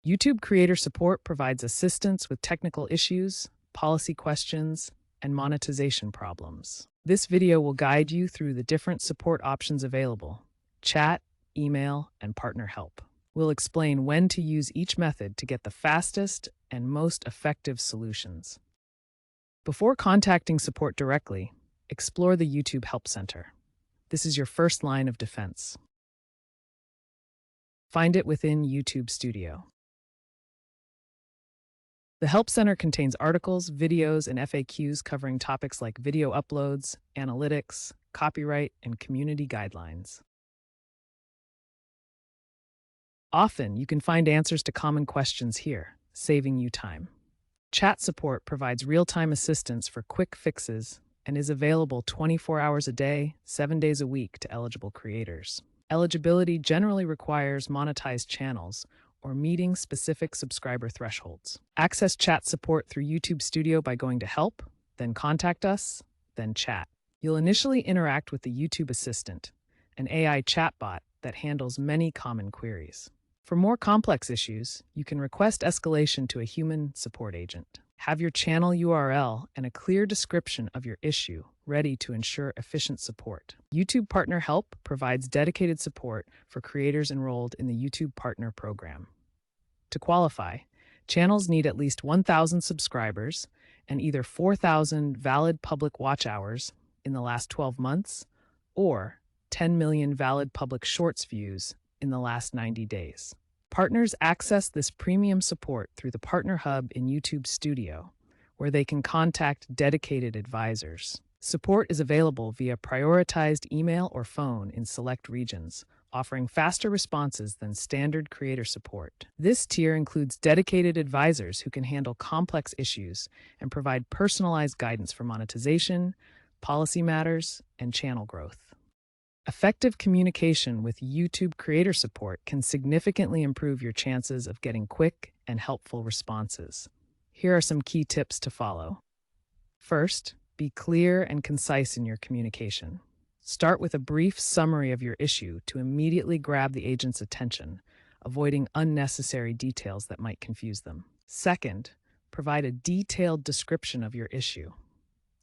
YouTube Creator Support provides assistance with technical issues, policy questions, and monetization problems. This video will guide you through the different support options available: chat, email, and partner help. We'll explain when to use each method to get the fastest and most effective solutions. Before contacting support directly, explore the YouTube Help Center. This is your first line of defense. Find it within YouTube Studio. The Help Center contains articles, videos, and FAQs covering topics like video uploads, analytics, copyright, and community guidelines. Often, you can find answers to common questions here, saving you time. Chat support provides real-time assistance for quick fixes and is available 24 hours a day, 7 days a week to eligible creators. Eligibility generally requires monetized channels or meeting specific subscriber thresholds. Access chat support through YouTube Studio by going to Help, then Contact Us, then Chat. You'll initially interact with the YouTube Assistant, an AI chatbot that handles many common queries. For more complex issues, you can request escalation to a human support agent. Have your channel URL and a clear description of your issue ready to ensure efficient support. YouTube Partner Help provides dedicated support for creators enrolled in the YouTube Partner Program. To qualify, channels need at least 1,000 subscribers and either 4,000 valid public watch hours in the last 12 months or 10 million valid public shorts views in the last 90 days. Partners access this premium support through the Partner Hub in YouTube Studio, where they can contact dedicated advisors. Support is available via prioritized email or phone in select regions, offering faster responses than standard creator support. This tier includes dedicated advisors who can handle complex issues and provide personalized guidance for monetization, policy matters, and channel growth. Effective communication with YouTube Creator Support can significantly improve your chances of getting quick and helpful responses. Here are some key tips to follow. First, be clear and concise in your communication. Start with a brief summary of your issue to immediately grab the agent's attention, avoiding unnecessary details that might confuse them. Second, provide a detailed description of your issue.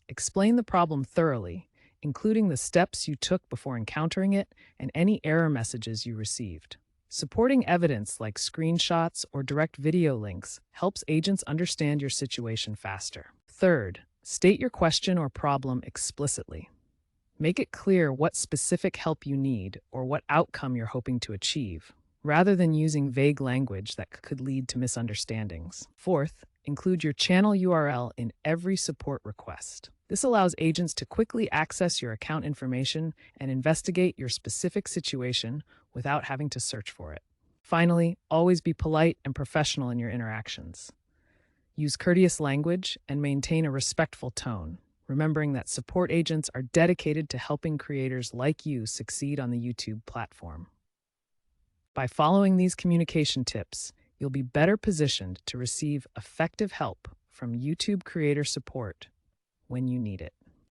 Explain the problem thoroughly, including the steps you took before encountering it and any error messages you received. Supporting evidence like screenshots or direct video links helps agents understand your situation faster. Third, state your question or problem explicitly. Make it clear what specific help you need or what outcome you're hoping to achieve, rather than using vague language that could lead to misunderstandings. Fourth, include your channel URL in every support request. This allows agents to quickly access your account information and investigate your specific situation without having to search for it. Finally, always be polite and professional in your interactions. Use courteous language and maintain a respectful tone, remembering that support agents are dedicated to helping creators like you succeed on the YouTube platform. By following these communication tips, you'll be better positioned to receive effective help from YouTube Creator Support when you need it.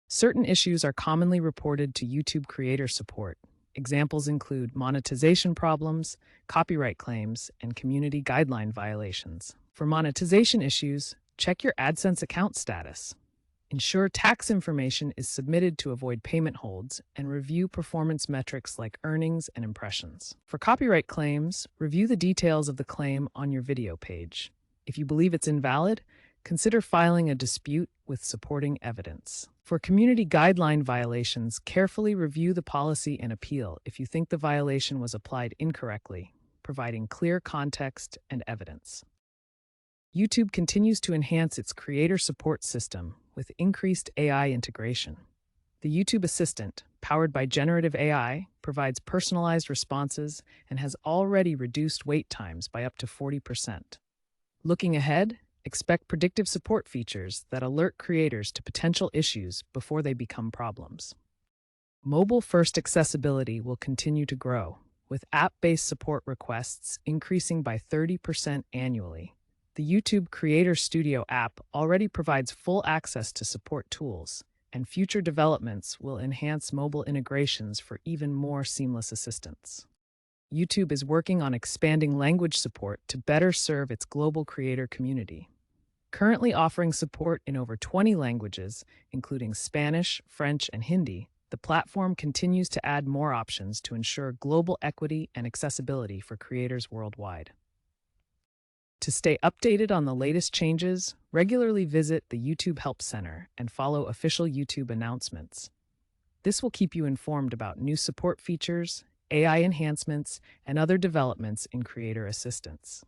Certain issues are commonly reported to YouTube Creator Support. Examples include monetization problems, copyright claims, and community guideline violations. For monetization issues, check your AdSense account status. Ensure tax information is submitted to avoid payment holds, and review performance metrics like earnings and impressions. For copyright claims, review the details of the claim on your video page. If you believe it's invalid, consider filing a dispute with supporting evidence. For community guideline violations, carefully review the policy and appeal if you think the violation was applied incorrectly, providing clear context and evidence. YouTube continues to enhance its creator support system with increased AI integration. The YouTube Assistant, powered by generative AI, provides personalized responses and has already reduced wait times by up to 40%. Looking ahead, expect predictive support features that alert creators to potential issues before they become problems. Mobile-first accessibility will continue to grow, with app-based support requests increasing by 30% annually. The YouTube Creator Studio app already provides full access to support tools, and future developments will enhance mobile integrations for even more seamless assistance. YouTube is working on expanding language support to better serve its global creator community. Currently offering support in over 20 languages, including Spanish, French, and Hindi, the platform continues to add more options to ensure global equity and accessibility for creators worldwide. To stay updated on the latest changes, regularly visit the YouTube Help Center and follow official YouTube announcements. This will keep you informed about new support features, AI enhancements, and other developments in creator assistance.